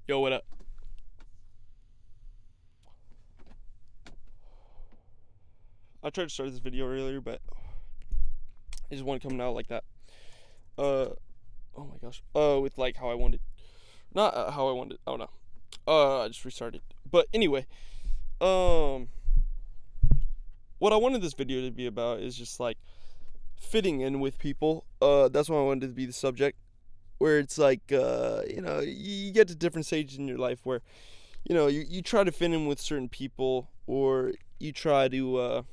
Yo, what up? I tried to start this video earlier, but it just wasn't coming out like that. Uh, oh my gosh. With like how I wanted, not how I wanted. Oh no. I just restarted. But anyway, um, what I wanted this video to be about is just like fitting in with people. That's what I wanted to be the subject. Where it's like, you get to different stages in your life where, you try to fit in with certain people, or you try to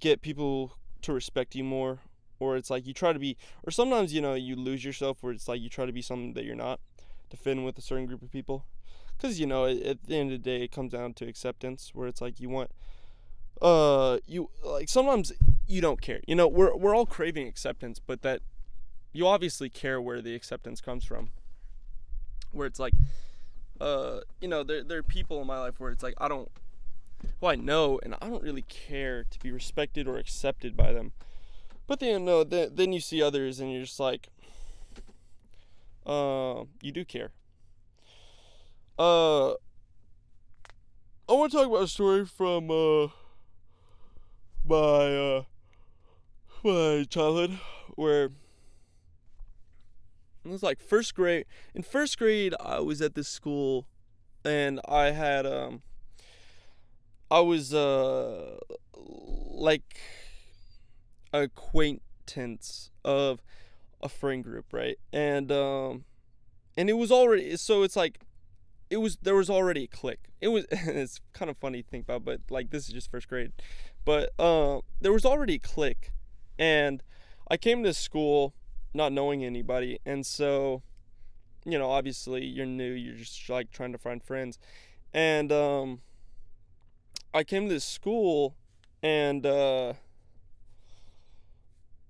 get people to respect you more, or it's like you try to be, or sometimes you lose yourself where it's like you try to be something that you're not to fit in with a certain group of people, because at the end of the day it comes down to acceptance, where it's like you want you like sometimes you don't care, we're all craving acceptance, but that you obviously care where the acceptance comes from, where it's like there are people in my life where it's like I know, and I don't really care to be respected or accepted by them. But then you see others, and you're just like, you do care. I want to talk about a story from my my childhood, where it was like first grade. In first grade, I was at this school, and I was like acquaintance of a friend group, right? And it was already, so it's like there was already a clique. It was it's kind of funny to think about, but like this is just first grade. But there was already a clique, and I came to school not knowing anybody, and so obviously you're new, you're just like trying to find friends, and I came to this school, and I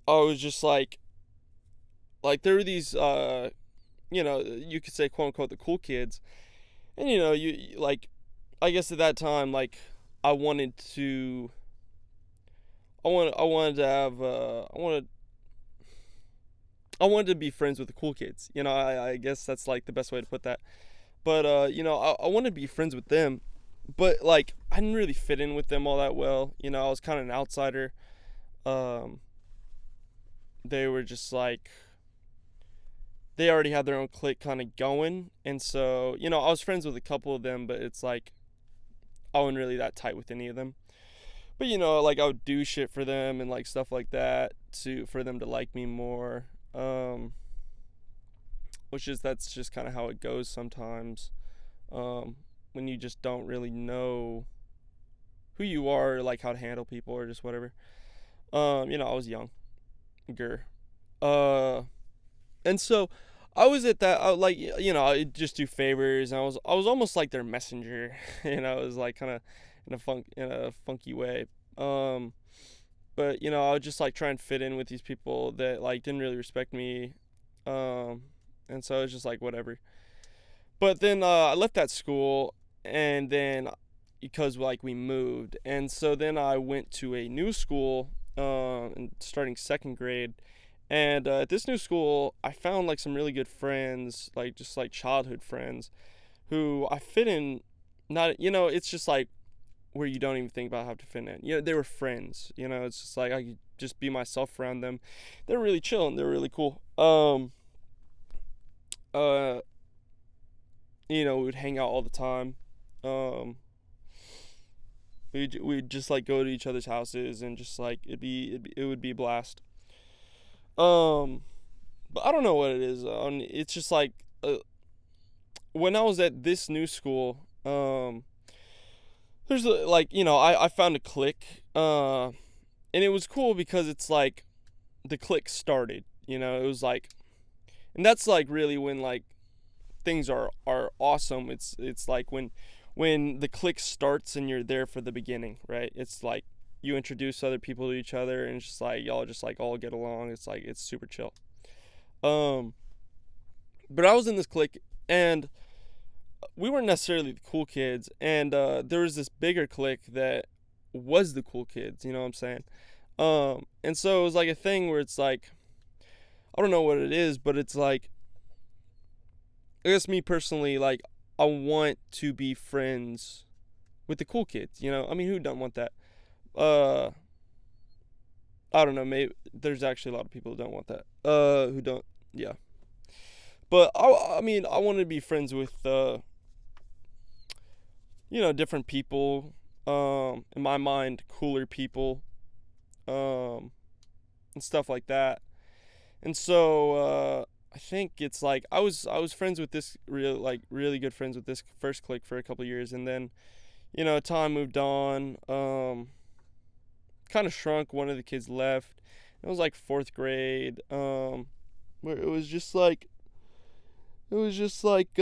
was just like there were these you could say quote unquote the cool kids, and you like, I guess at that time, like I wanted to I wanted to have I wanted to be friends with the cool kids. I guess that's like the best way to put that. But I wanted to be friends with them, but like I didn't really fit in with them all that well. I was kind of an outsider. Um, they were just like, they already had their own clique kind of going, and so I was friends with a couple of them, but it's like I wasn't really that tight with any of them. But like I would do shit for them and like stuff like that to for them to like me more. Which is That's just kind of how it goes sometimes. Um, when you just don't really know who you are, or like how to handle people, or just whatever. I was younger. Uh, and so I was at that. Like I'd just do favors, and I was almost like their messenger. It was like kind of in a funky way. Um, but I would just like try and fit in with these people that like didn't really respect me. Um, and so it was just like whatever. But then I left that school, and then because like we moved, and so then I went to a new school, starting second grade. And at this new school, I found like some really good friends, like just like childhood friends, who I fit in. Not it's just like where you don't even think about how to fit in. They were friends. It's just like I could just be myself around them. They're really chill, and they're really cool. Uh, we would hang out all the time. Um, we'd just like go to each other's houses, and just like it would be a blast. Um, but I don't know what it is. It's just like when I was at this new school, there's like I found a clique, and it was cool because it's like the clique started. It was like, and that's like really when like things are awesome. It's like when the clique starts and you're there for the beginning, right? It's like you introduce other people to each other, and it's just like y'all just like all get along. It's like it's super chill. Um, but I was in this clique, and we weren't necessarily the cool kids, and there was this bigger clique that was the cool kids. You know what I'm saying? And so it was like a thing where it's like, I don't know what it is, but it's like I guess me personally, like, I want to be friends with the cool kids, you know? I mean, who doesn't want that? Uh, I don't know, maybe there's actually a lot of people who don't want that. Who don't, yeah. But I mean, I want to be friends with, different people. In my mind, cooler people, um, and stuff like that. And so, I think it's like I was friends with this really good friends with this first clique for a couple years, and then time moved on. Kind of shrunk. One of the kids left. It was like fourth grade. Where it's like I was just like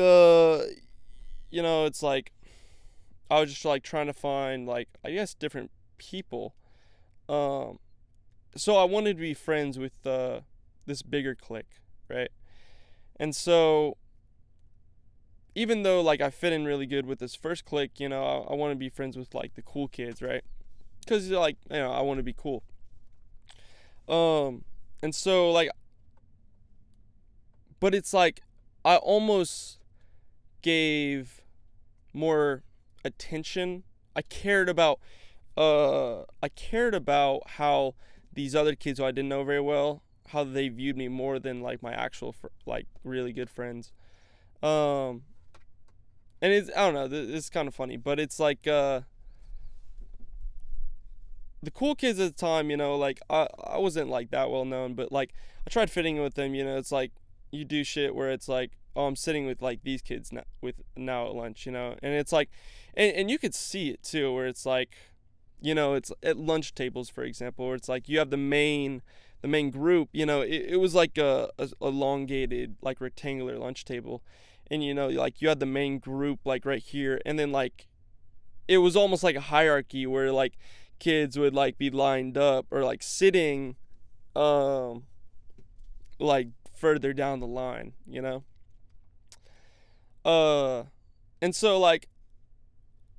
trying to find like I guess different people. Um, so I wanted to be friends with this bigger clique, right? And so even though like I fit in really good with this first clique, I want to be friends with like the cool kids, right? Because like I want to be cool. Um, and so like, but it's like I almost gave more attention. I cared about how these other kids who I didn't know very well, how they viewed me more than like my actual like really good friends. Um, and it's I don't know, it's kind of funny, but it's like the cool kids at the time, like I wasn't like that well known, but like I tried fitting in with them. It's like you do shit where it's like, oh, I'm sitting with like these kids now at lunch, and it's like, and you could see it too, where it's like, it's at lunch tables, for example, where it's like you have the main group. It was like a elongated like rectangular lunch table, and like you had the main group like right here, and then like it was almost like a hierarchy where like kids would like be lined up or like sitting um like further down the line, uh and so like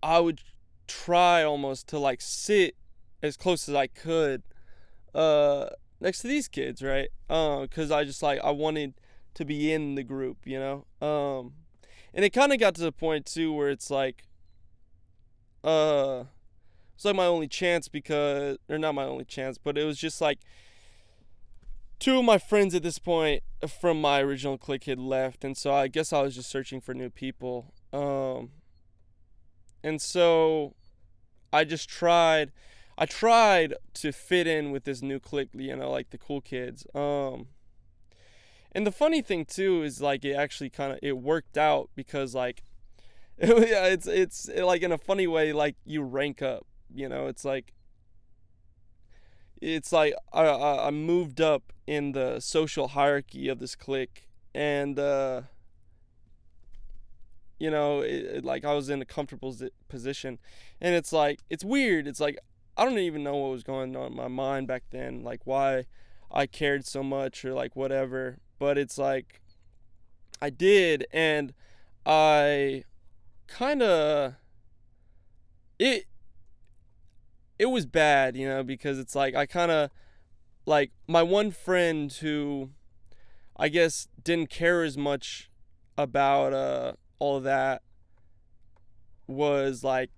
I would try almost to like sit as close as I could uh next to these kids, right? Cuz I just like I wanted to be in the group, and it kind of got to the point too where uh it's like my only chance, because or not my only chance, but it was just like two of my friends at this point from my original clique had left, and so I guess I was just searching for new people. And so I tried to fit in with this new clique, like the cool kids. And the funny thing too is like it actually kind of it worked out, because like yeah, it's like in a funny way, like you rank up. It's like I moved up in the social hierarchy of this clique, and like I was in a comfortable position, and it's like it's weird. It's like I don't even know what was going on in my mind back then, like why I cared so much or like whatever. But it's like I did, and I kind of it it was bad, because it's like I kind of like my one friend who I guess didn't care as much about all of that, was like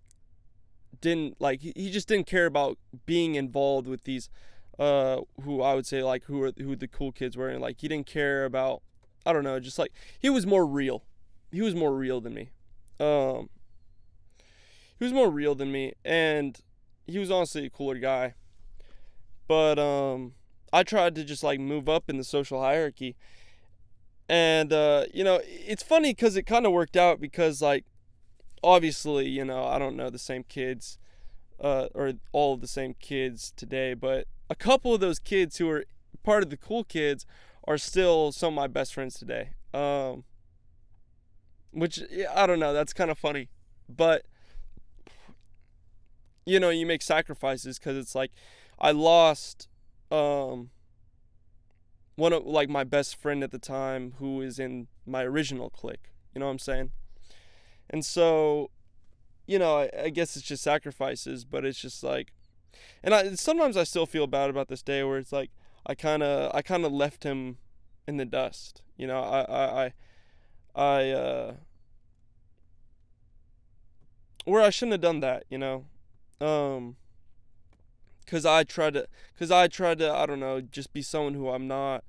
didn't like he just didn't care about being involved with these who I would say like who the cool kids were, and like he didn't care about, I don't know, just like he was more real. He was more real than me. Um he was more real than me, and he was honestly a cooler guy. But I tried to just like move up in the social hierarchy, and it's funny because it kind of worked out, because like obviously, I don't know the same kids, or all of the same kids today, but a couple of those kids who are part of the cool kids are still some of my best friends today. Which, yeah, I don't know, that's kind of funny, but you make sacrifices, because it's like I lost um one of like my best friend at the time, who is in my original clique. You know what I'm saying? And so, I guess it's just sacrifices, but it's just like, and sometimes I still feel bad about this day, where it's like I kind of left him in the dust. I where I shouldn't have done that, um, cause I tried to, I don't know, just be someone who I'm not,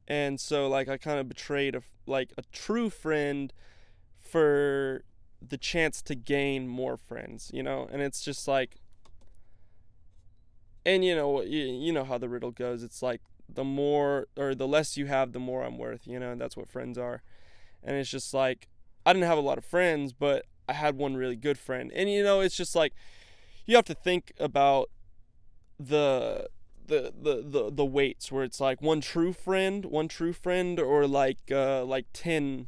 and so like I kind of betrayed like a true friend for the chance to gain more friends, and it's just like, and you know how the riddle goes. It's like the more or the less you have, the more I'm worth, and that's what friends are. And it's just like I didn't have a lot of friends, but I had one really good friend. And it's just like you have to think about the weights where it's like one true friend, or like 10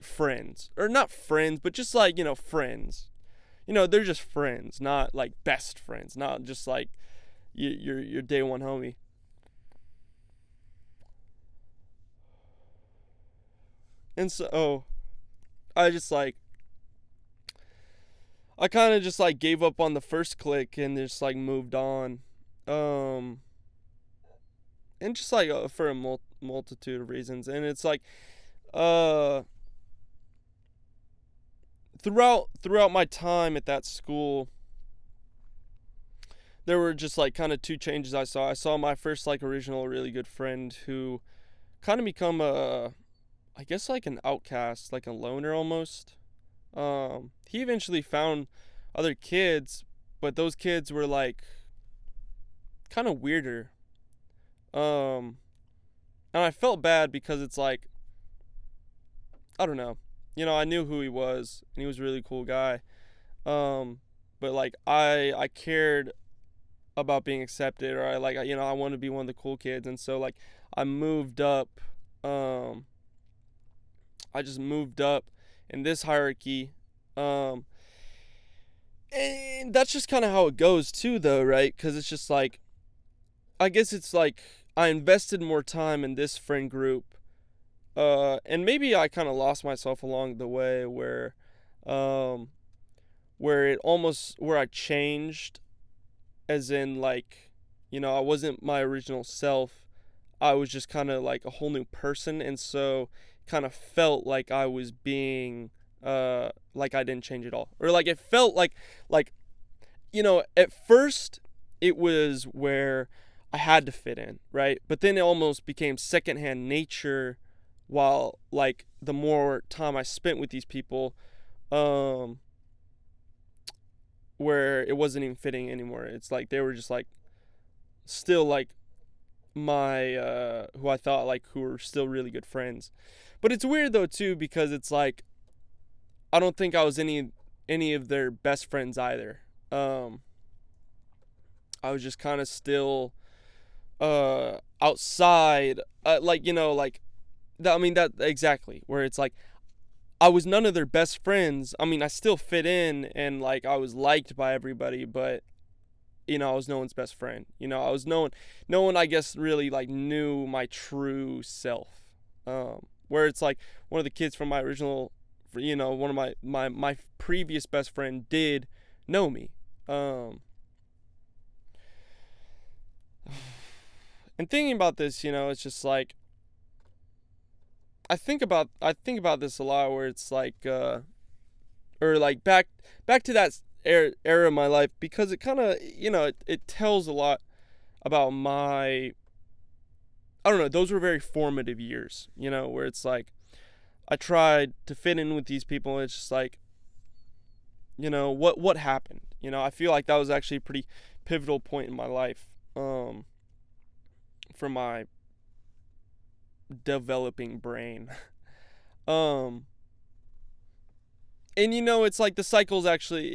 friends, or not friends, but just like friends. They're just friends, not like best friends, not just like your day one homie. And so I just like I kind of just like gave up on the first click and just like moved on, um, and just like for a multitude of reasons. And it's like uh throughout my time at that school, there were just like kind of two changes I saw. I saw my first like original really good friend who kind of become a, I guess, like an outcast, like a loner almost. He eventually found other kids, but those kids were like kind of weirder. Um, and I felt bad because it's like, I don't know. I knew who he was, and he was a really cool guy. Um, but like I cared about being accepted, or I wanted to be one of the cool kids, and so like I moved up. Um, I just moved up in this hierarchy. Um, and that's just kind of how it goes too, though, right? Because it's just like, I guess it's like I invested more time in this friend group, and maybe I kind of lost myself along the way, um, where I changed, as in like, I wasn't my original self. I was just kind of like a whole new person, and so kind of felt like I was being like I didn't change at all, or like it felt like at first it was where I had to fit in, right? But then it almost became secondhand nature, while like the more time I spent with these people, um where it wasn't even fitting anymore. It's like they were just like still like my who I thought like who were still really good friends. But it's weird though too, because it's like I don't think I was any of their best friends either. Um I was just kind of still outside, like like that. I mean, that exactly, where it's like I was none of their best friends. I mean, I still fit in, and like I was liked by everybody, but I was no one's best friend. I was no one, I guess, really like knew my true self. Where it's like one of the kids from my original, one of my previous best friend did know me. Um, and thinking about this, it's just like I think about this a lot, where it's like or like back to that era of my life, because it kind of it tells a lot about my, I don't know, those were very formative years, where it's like I tried to fit in with these people, and it's just like, what happened. I feel like that was actually a pretty pivotal point in my life, for my developing brain. um and it's like the cycle's actually,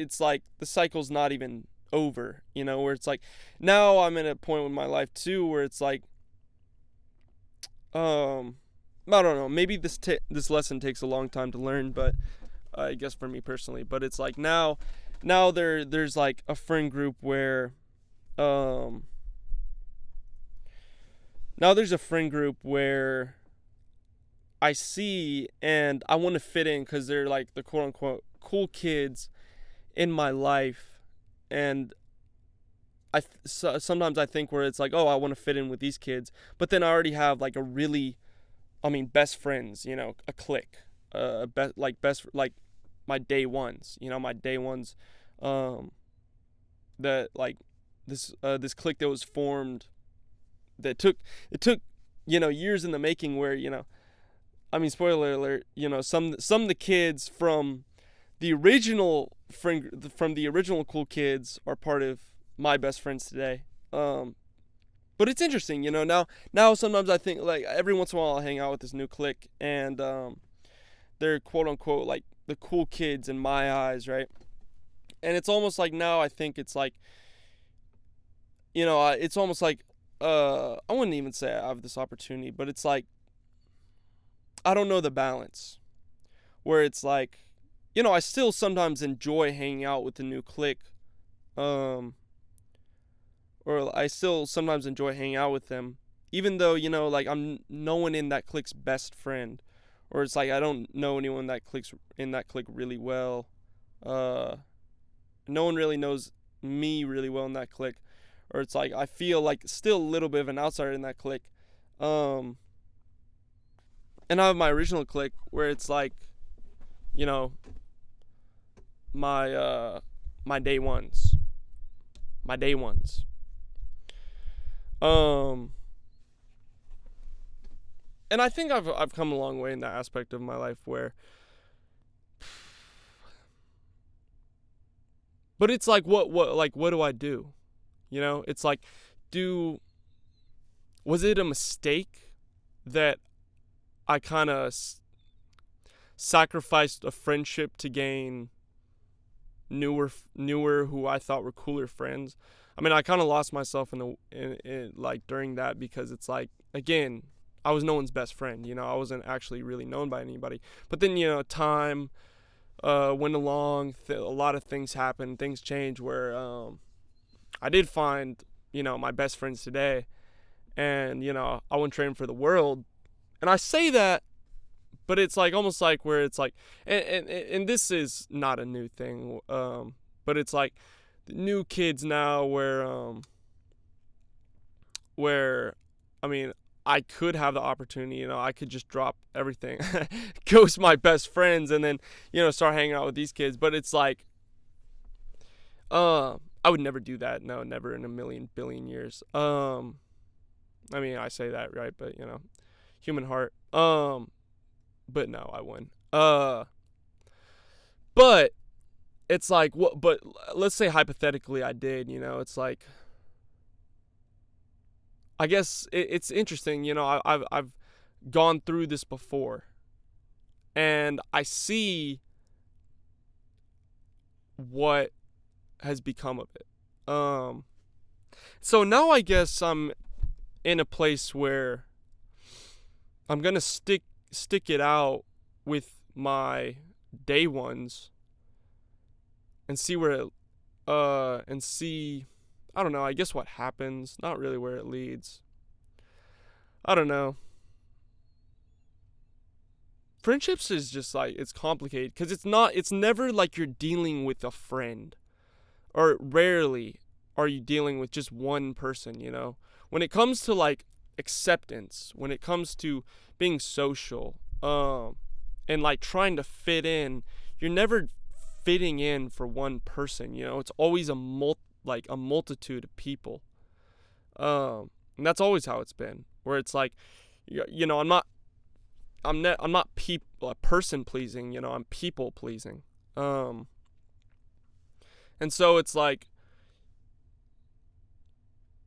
it's like the cycle's not even over, where it's like now I'm at a point in my life too, where it's like, um I don't know, maybe this lesson takes a long time to learn, but I guess for me personally, but it's like now there's like a friend group where, um now there's a friend group where I see and I want to fit in, because they're like the quote unquote cool kids in my life. And sometimes I think where it's like, oh, I want to fit in with these kids, but then I already have like a really best friends, a clique, like my day ones, my day ones, um, that like this clique that was formed that took years in the making where spoiler alert, some of the kids the original from the original cool kids are part of my best friends today. But it's interesting, now sometimes I think like every once in a while I'll hang out with this new clique and they're quote unquote like the cool kids in my eyes, right? And it's almost like now I think it's like it's almost like I wouldn't even say I have this opportunity, but it's like I don't know the balance where it's like I still sometimes enjoy hanging out with the new clique, um, or I still sometimes enjoy hanging out with them, even though like I'm no one in that clique's best friend, or it's like I don't know anyone in that clique really well. Uh, no one really knows me really well in that clique, or it's like I feel like still a little bit of an outsider in that clique. Um, and I have my original clique where it's like, you know, my day ones, my day ones. Um, and I think I've come a long way in that aspect of my life where, but it's like what do I do? It's like, do was it a mistake that I kind of sacrificed a friendship to gain newer who I thought were cooler friends? I mean, I kind of lost myself in like during that, because it's like, again, I was no one's best friend. I wasn't actually really known by anybody. But then time went along. A lot of things happened. Things changed where I did find my best friends today, and I wouldn't trade them for the world. And I say that, but it's like almost like where it's like, and this is not a new thing, but it's like the new kids now where I mean, I could have the opportunity, I could just drop everything, ghost my best friends, and then start hanging out with these kids. But it's like, I would never do that. No, never in a million billion years. I mean, I say that, right? But human heart. But no, I wouldn't. But it's like, what? But let's say hypothetically, I did. It's like, I guess it's interesting. I've gone through this before, and I see what has become of it. So now I guess I'm in a place where I'm gonna stick it out with my day ones and see where it, and see, I don't know, I guess what happens, not really where it leads. I don't know. Friendships is just like, it's complicated because it's never like you're dealing with a friend, or rarely are you dealing with just one person, When it comes to like acceptance, when it comes to being social, and like trying to fit in, you're never fitting in for one person, It's always a multitude of people. And that's always how it's been. Where it's like, I'm not person pleasing, I'm people pleasing. And so it's like,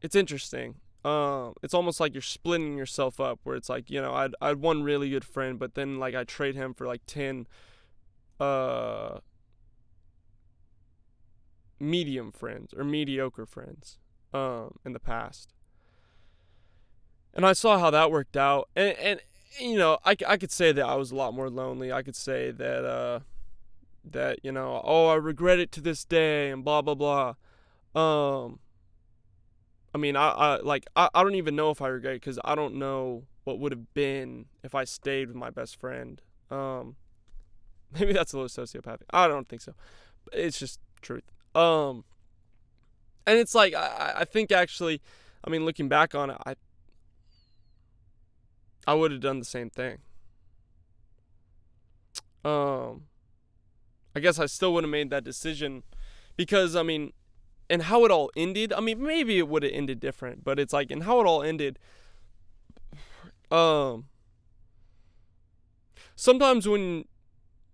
it's interesting. It's almost like you're splitting yourself up, where it's like, I'd one really good friend, but then like I trade him for like 10 medium friends or mediocre friends in the past. And I saw how that worked out. And I could say that I was a lot more lonely. I could say that I regret it to this day and blah blah blah. I mean, I don't even know if I regret it, because I don't know what would have been if I stayed with my best friend. Maybe that's a little sociopathic. I don't think so. It's just truth. And it's like, I think actually, I mean, looking back on it, I would have done the same thing. I guess I still would have made that decision because, I mean, and how it all ended, I mean, maybe it would have ended different, but it's like, and how it all ended, sometimes when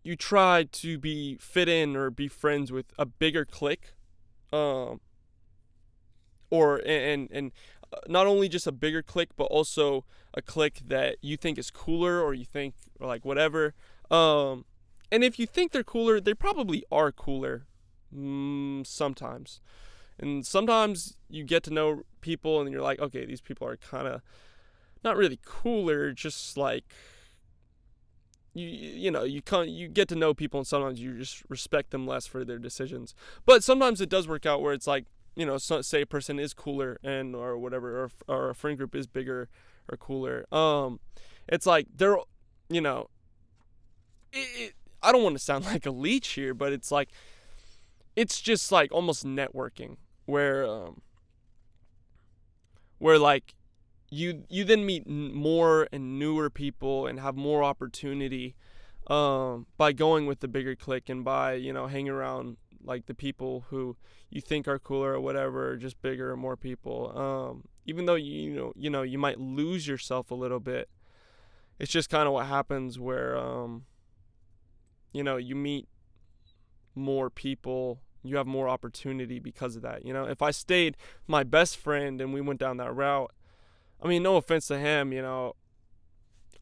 you try to be fit in or be friends with a bigger clique, um, or and not only just a bigger clique, but also a clique that you think is cooler or you think or like whatever. Um, and if you think they're cooler, they probably are cooler. Sometimes, and sometimes you get to know people and you're like, okay, these people are kind of not really cooler, just like you get to know people and sometimes you just respect them less for their decisions. But sometimes it does work out where it's like, say a person is cooler and or whatever, or a friend group is bigger or cooler. It's like they're, you know, I don't want to sound like a leech here, but it's like it's just like almost networking where like you then meet more and newer people and have more opportunity by going with the bigger clique and by hanging around like the people who you think are cooler or whatever, or just bigger or more people. Even though you might lose yourself a little bit, it's just kind of what happens where you meet more people, you have more opportunity because of that. If I stayed with my best friend and we went down that route, I mean, no offense to him,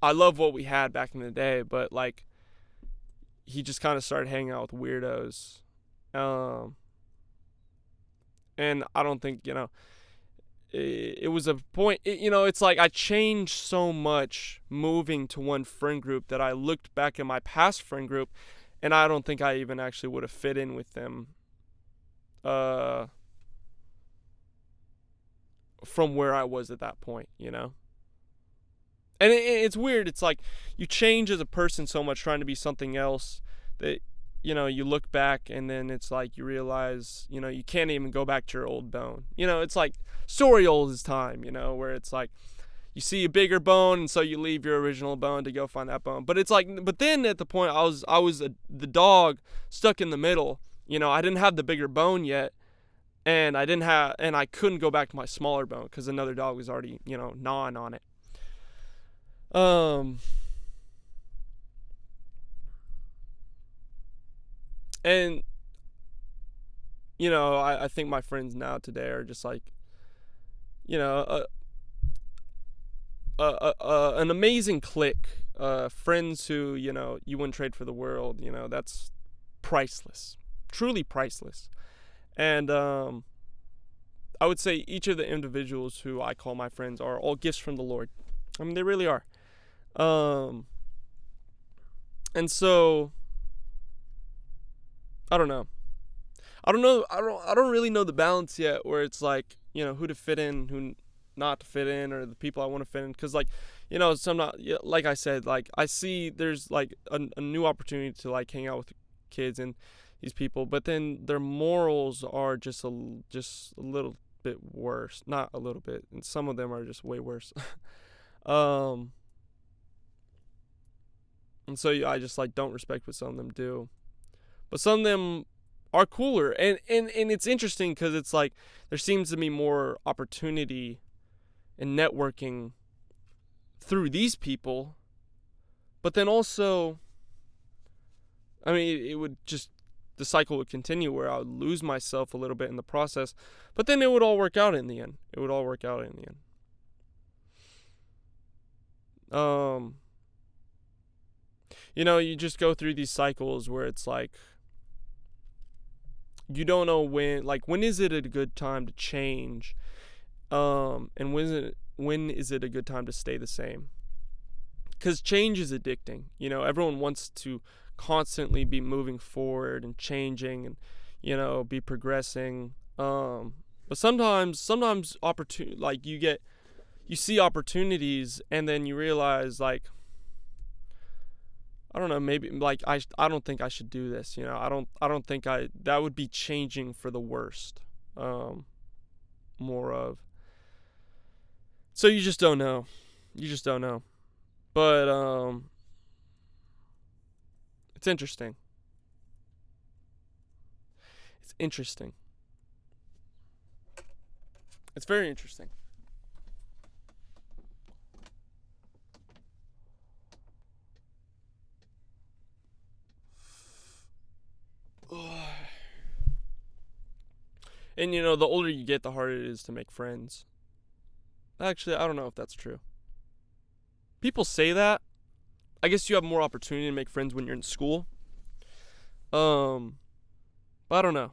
I love what we had back in the day, but like he just kind of started hanging out with weirdos. And I don't think, it was a point, it's like I changed so much moving to one friend group that I looked back at my past friend group and I don't think I even actually would have fit in with them from where I was at that point, And it's weird. It's like you change as a person so much trying to be something else that, you look back and then it's like you realize, you can't even go back to your old bone. It's like story old as time, where it's like you see a bigger bone and so you leave your original bone to go find that bone. But it's like, but then at the point I was the dog stuck in the middle. I didn't have the bigger bone yet. And I couldn't go back to my smaller bone because another dog was already, gnawing on it. And I think my friends now today are just like, an amazing clique. Friends who you wouldn't trade for the world. That's priceless, truly priceless. And I would say each of the individuals who I call my friends are all gifts from the Lord. I mean, they really are. And so I don't know. I don't really know the balance yet where it's like, who to fit in, who not to fit in, or the people I want to fit in. Cause like, some not, like I said, like I see there's like a new opportunity to like hang out with kids and these people, but then their morals are just a little bit worse. Not a little bit. And some of them are just way worse. And so I just like don't respect what some of them do. But some of them are cooler. And it's interesting because it's like there seems to be more opportunity in networking through these people. But then also, I mean, it would just, the cycle would continue where I would lose myself a little bit in the process. But then it would all work out in the end. You just go through these cycles where it's like, you don't know when is it a good time to change, and when is it a good time to stay the same? Because change is addicting. Everyone wants to constantly be moving forward and changing and be progressing. But sometimes opportunity, like you see opportunities and then you realize like, I don't know, maybe like I don't think I should do this. I don't think that would be changing for the worst. More of. So you just don't know. But it's interesting. It's interesting. It's very interesting. And the older you get, the harder it is to make friends. Actually, I don't know if that's true. People say that. I guess you have more opportunity to make friends when you're in school. But I don't know.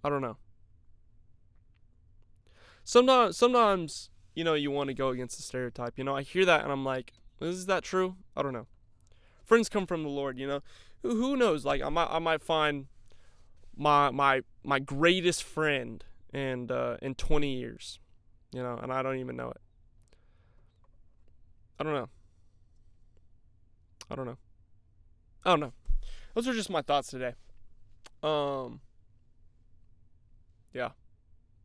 I don't know. Sometimes you want to go against the stereotype. I hear that and I'm like, is that true? I don't know. Friends come from the Lord. Who knows? Like I might find my greatest friend and in 20 years, and I don't even know it. I don't know. I don't know. I don't know. Those are just my thoughts today. Yeah.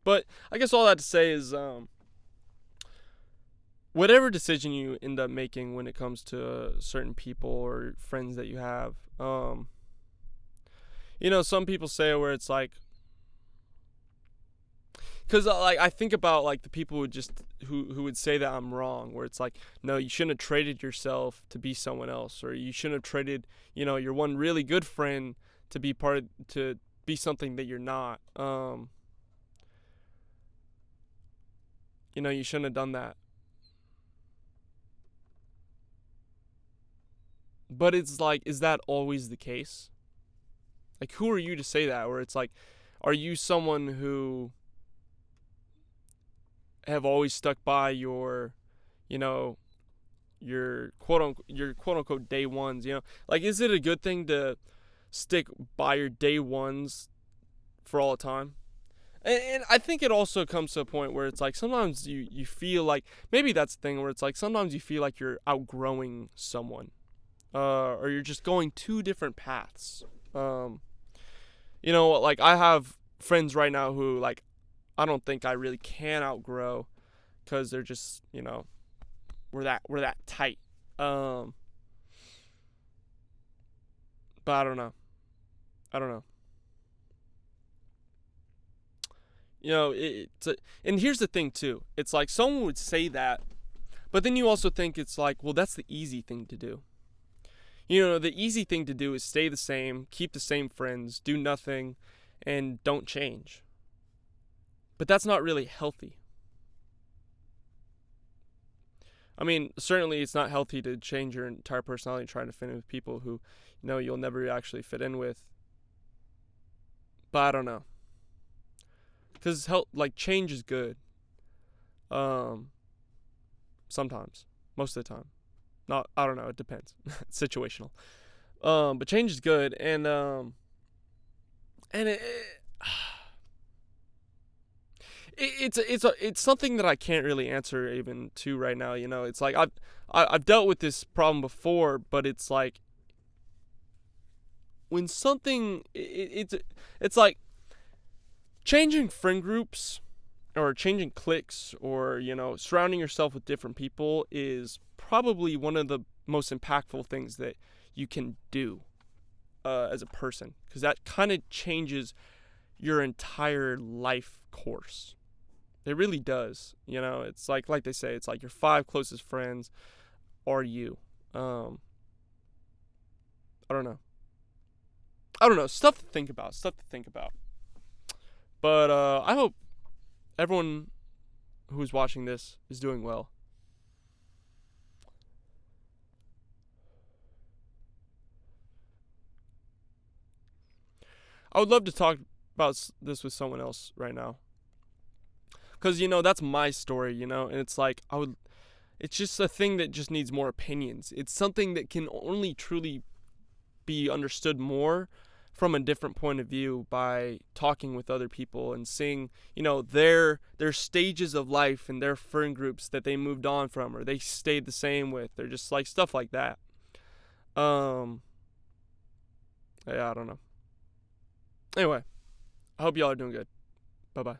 But I guess all that to say is whatever decision you end up making when it comes to certain people or friends that you have, some people say where it's like, because I think about like the people who would say that I'm wrong, where it's like, no, you shouldn't have traded yourself to be someone else, or you shouldn't have traded your one really good friend to be something that you're not. You shouldn't have done that. But it's like, is that always the case? Like, who are you to say that? Where it's like, are you someone who have always stuck by your quote unquote day ones? Like, is it a good thing to stick by your day ones for all the time? And I think it also comes to a point where it's like sometimes you feel like, maybe that's the thing where it's like sometimes you feel like you're outgrowing someone, or you're just going two different paths. Like I have friends right now who like I don't think I really can outgrow, because they're just we're that tight. But I don't know. And here's the thing too. It's like someone would say that, but then you also think it's like, well, that's the easy thing to do. The easy thing to do is stay the same, keep the same friends, do nothing, and don't change. But that's not really healthy. I mean, certainly it's not healthy to change your entire personality trying to fit in with people who, you'll never actually fit in with. But I don't know. Because change is good. Sometimes. Most of the time. I don't know, it depends. It's situational. But change is good, and it's something that I can't really answer even to right now. It's like I've dealt with this problem before, but it's like when something it's like changing friend groups or changing cliques, or surrounding yourself with different people is probably one of the most impactful things that you can do as a person, because that kind of changes your entire life course. It really does. It's like they say, it's like your 5 closest friends are you. I don't know. Stuff to think about. But I hope everyone who's watching this is doing well. I would love to talk about this with someone else right now, because that's my story, and it's like it's just a thing that just needs more opinions. It's something that can only truly be understood more from a different point of view by talking with other people and seeing their stages of life and their friend groups that they moved on from or they stayed the same with. They're just like stuff like that. Yeah, I don't know. Anyway, I hope y'all are doing good. Bye bye.